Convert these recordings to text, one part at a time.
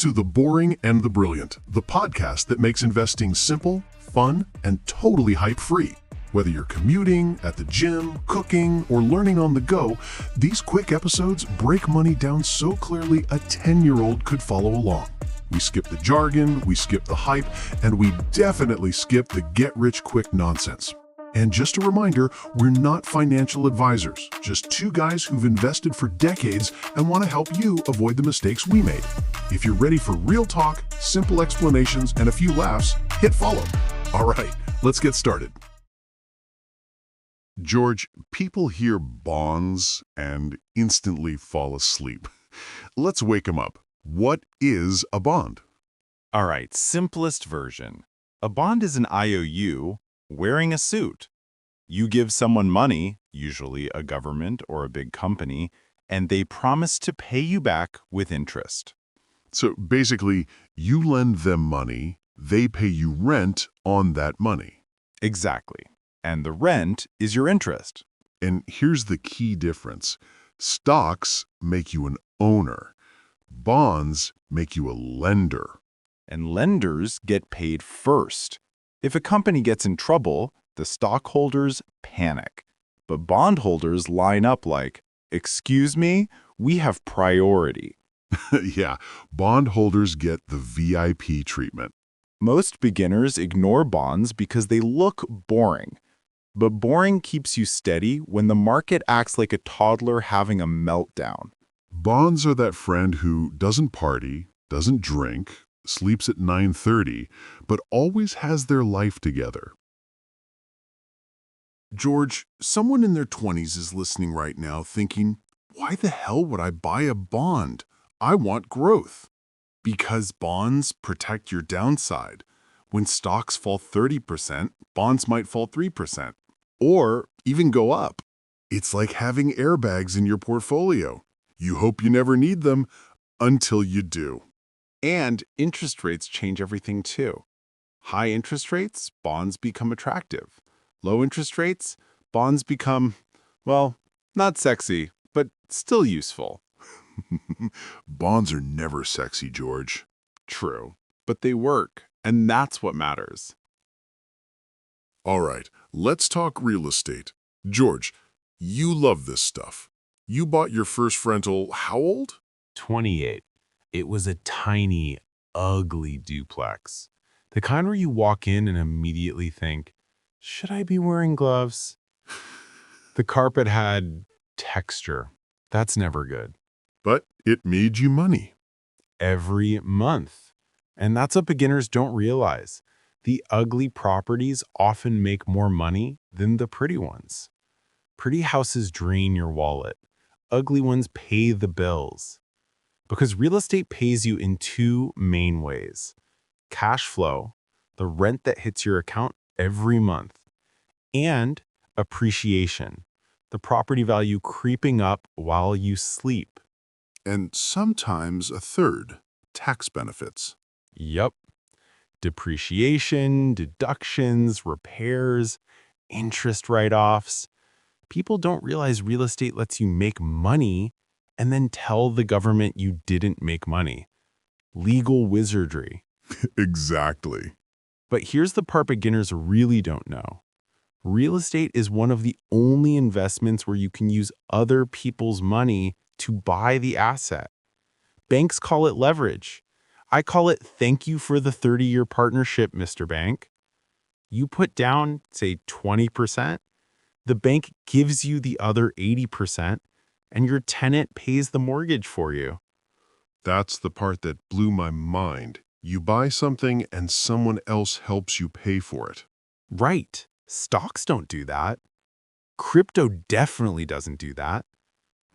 to The Boring and the Brilliant, the podcast that makes investing simple, fun, and totally hype-free. Whether you're commuting, at the gym, cooking, or learning on the go, these quick episodes break money down so clearly a 10-year-old could follow along. We skip the jargon, we skip the hype, and we definitely skip the get-rich-quick nonsense. And just a reminder, we're not financial advisors, just two guys who've invested for decades and want to help you avoid the mistakes we made. If you're ready for real talk, simple explanations, and a few laughs, hit follow. All right, let's get started. George, people hear bonds and instantly fall asleep. Let's wake them up. What is a bond? All right, simplest version. A bond is an IOU wearing a suit. You give someone money, usually a government or a big company, and they promise to pay you back with interest. So basically, you lend them money, they pay you rent on that money. Exactly. And the rent is your interest. And here's the key difference. Stocks make you an owner. Bonds make you a lender. And lenders get paid first. If a company gets in trouble, the stockholders panic. But bondholders line up like, "Excuse me, we have priority." Yeah, bondholders get the VIP treatment. Most beginners ignore bonds because they look boring. But boring keeps you steady when the market acts like a toddler having a meltdown. Bonds are that friend who doesn't party, doesn't drink, sleeps at 9:30, but always has their life together. George, someone in their 20s is listening right now thinking, why the hell would I buy a bond? I want growth. Because bonds protect your downside. When stocks fall 30%, bonds might fall 3%, or even go up. It's like having airbags in your portfolio. You hope you never need them until you do. And interest rates change everything too. High interest rates, bonds become attractive. Low interest rates, bonds become, well, not sexy, but still useful. Bonds are never sexy, George. True, but they work, and that's what matters. All right, let's talk real estate. George, you love this stuff. You bought your first rental how old? 28. It was a tiny, ugly duplex. The kind where you walk in and immediately think, should I be wearing gloves? The carpet had texture. That's never good. But it made you money. Every month. And that's what beginners don't realize. The ugly properties often make more money than the pretty ones. Pretty houses drain your wallet. Ugly ones pay the bills. Because real estate pays you in two main ways. Cash flow, the rent that hits your account every month, and appreciation, the property value creeping up while you sleep. And sometimes a third, tax benefits. Yup. Depreciation, deductions, repairs, interest write-offs. People don't realize real estate lets you make money and then tell the government you didn't make money. Legal wizardry. Exactly. But here's the part beginners really don't know. Real estate is one of the only investments where you can use other people's money to buy the asset. Banks call it leverage. I call it thank you for the 30-year partnership, Mr. Bank. You put down, say, 20%. The bank gives you the other 80%, and your tenant pays the mortgage for you. That's the part that blew my mind. You buy something and someone else helps you pay for it. Right. Stocks don't do that. Crypto definitely doesn't do that.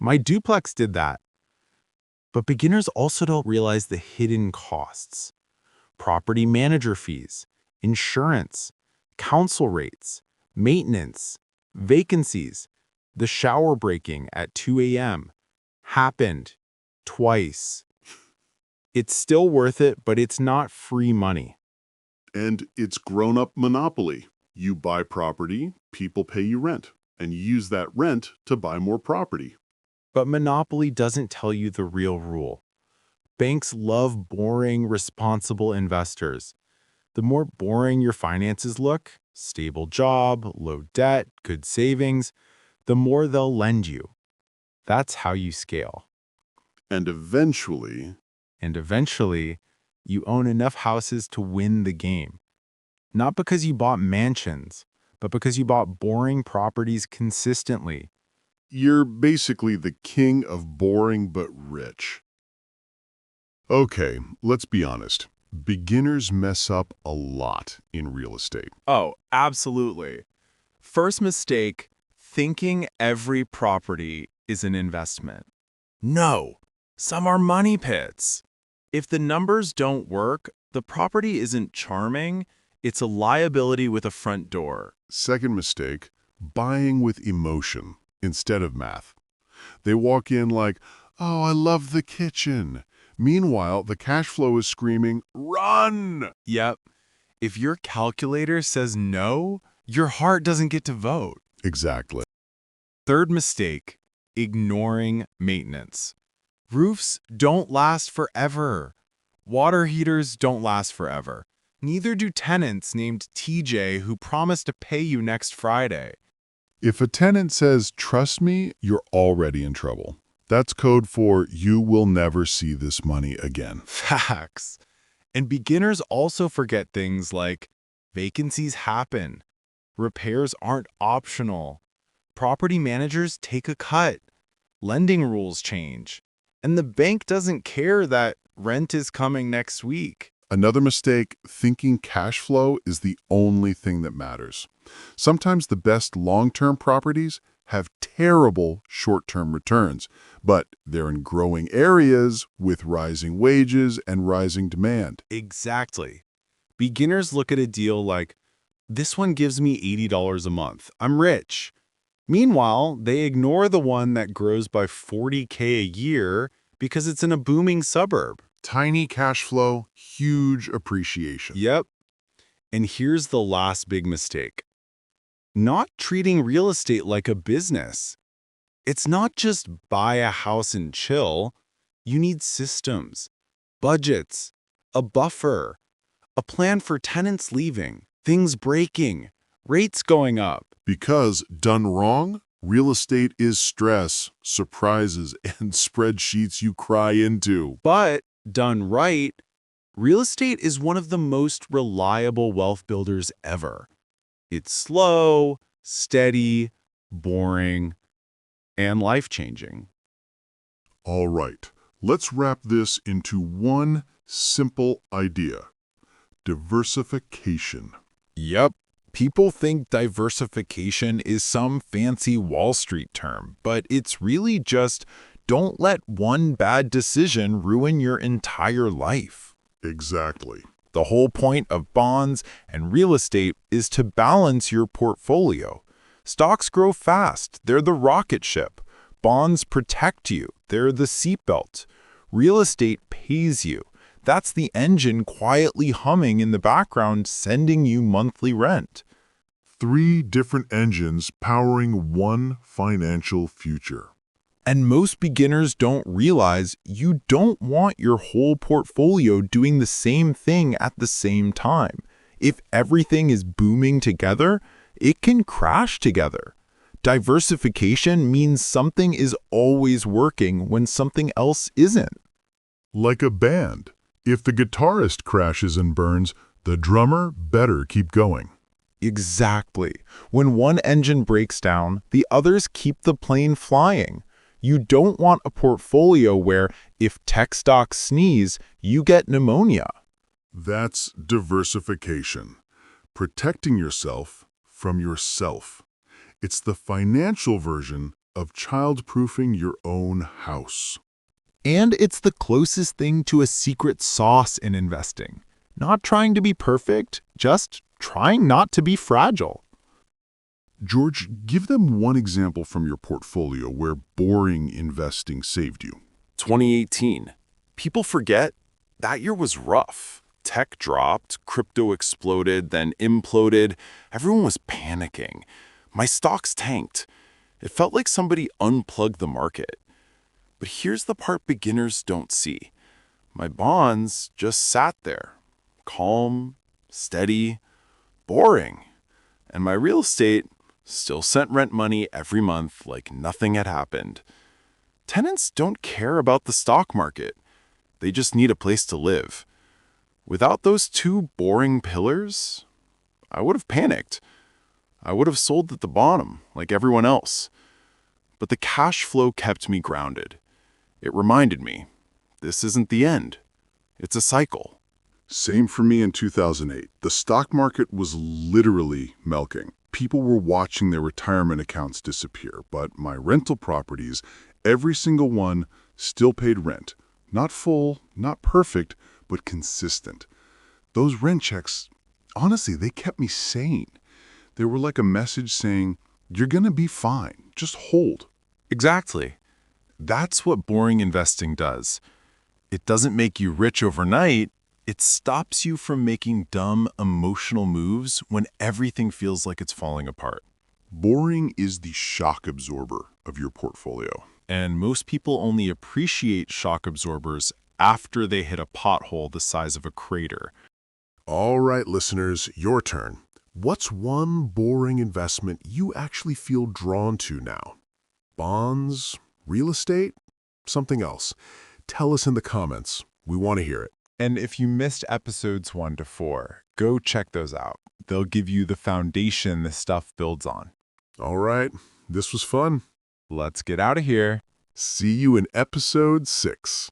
My duplex did that. But beginners also don't realize the hidden costs. Property manager fees, insurance, council rates, maintenance, vacancies, the shower breaking at 2 a.m. happened twice. It's still worth it, but it's not free money. And it's grown-up monopoly. You buy property, people pay you rent, and you use that rent to buy more property. But monopoly doesn't tell you the real rule. Banks love boring, responsible investors. The more boring your finances look, stable job, low debt, good savings, the more they'll lend you. That's how you scale. And eventually, And eventually, you own enough houses to win the game. Not because you bought mansions, but because you bought boring properties consistently. you're basically the king of boring but rich. Okay, let's be honest. Beginners mess up a lot in real estate. Oh, absolutely. First mistake, thinking every property is an investment. No, some are money pits. If the numbers don't work, the property isn't charming, it's a liability with a front door. Second mistake, buying with emotion instead of math. They walk in like, oh, I love the kitchen. Meanwhile, the cash flow is screaming, run! Yep. If your calculator says no, your heart doesn't get to vote. Exactly. Third mistake, ignoring maintenance. Roofs don't last forever. Water heaters don't last forever. Neither do tenants named TJ who promise to pay you next Friday. If a tenant says, trust me, you're already in trouble. That's code for you will never see this money again. Facts. And beginners also forget things like vacancies happen, repairs aren't optional, property managers take a cut, lending rules change, and the bank doesn't care that rent is coming next week. Another mistake, thinking cash flow is the only thing that matters. Sometimes the best long-term properties have terrible short-term returns, but they're in growing areas with rising wages and rising demand. Exactly. Beginners look at a deal like, this one gives me $80 a month. I'm rich. Meanwhile, they ignore the one that grows by $40K a year because it's in a booming suburb. Tiny cash flow, huge appreciation. Yep. And here's the last big mistake. Not treating real estate like a business. It's not just buy a house and chill. You need systems, budgets, a buffer, a plan for tenants leaving, things breaking, rates going up. Because done wrong, real estate is stress, surprises, and spreadsheets you cry into. But done right, real estate is one of the most reliable wealth builders ever. It's slow, steady, boring, and life-changing. All right, let's wrap this into one simple idea. Diversification. Yep. People think diversification is some fancy Wall Street term, but it's really just don't let one bad decision ruin your entire life. Exactly. The whole point of bonds and real estate is to balance your portfolio. Stocks grow fast. They're the rocket ship. Bonds protect you. They're the seatbelt. Real estate pays you. That's the engine quietly humming in the background, sending you monthly rent. 3 different engines powering one financial future. And most beginners don't realize you don't want your whole portfolio doing the same thing at the same time. If everything is booming together, it can crash together. Diversification means something is always working when something else isn't. Like a band. If the guitarist crashes and burns, the drummer better keep going. Exactly. When one engine breaks down, the others keep the plane flying. You don't want a portfolio where if tech stocks sneeze, you get pneumonia. That's diversification. Protecting yourself from yourself. It's the financial version of child-proofing your own house. And it's the closest thing to a secret sauce in investing. Not trying to be perfect, just trying not to be fragile. George, give them one example from your portfolio where boring investing saved you. 2018. People forget that year was rough. Tech dropped, crypto exploded, then imploded. Everyone was panicking. My stocks tanked. It felt like somebody unplugged the market. But here's the part beginners don't see. My bonds just sat there, calm, steady, boring. And my real estate still sent rent money every month like nothing had happened. Tenants don't care about the stock market. They just need a place to live. Without those two boring pillars, I would have panicked. I would have sold at the bottom like everyone else. But the cash flow kept me grounded. It reminded me, this isn't the end. It's a cycle. Same for me in 2008. The stock market was literally milking. People were watching their retirement accounts disappear, but my rental properties, every single one, still paid rent. Not full, not perfect, but consistent. Those rent checks, honestly, they kept me sane. They were like a message saying, you're gonna be fine, just hold. Exactly. That's what boring investing does. It doesn't make you rich overnight. It stops you from making dumb, emotional moves when everything feels like it's falling apart. Boring is the shock absorber of your portfolio. And most people only appreciate shock absorbers after they hit a pothole the size of a crater. All right, listeners, your turn. What's one boring investment you actually feel drawn to now? Bonds? Real estate? Something else? Tell us in the comments. We want to hear it. And if you missed episodes 1 to 4, go check those out. They'll give you the foundation this stuff builds on. All right, this was fun. Let's get out of here. See you in episode 6.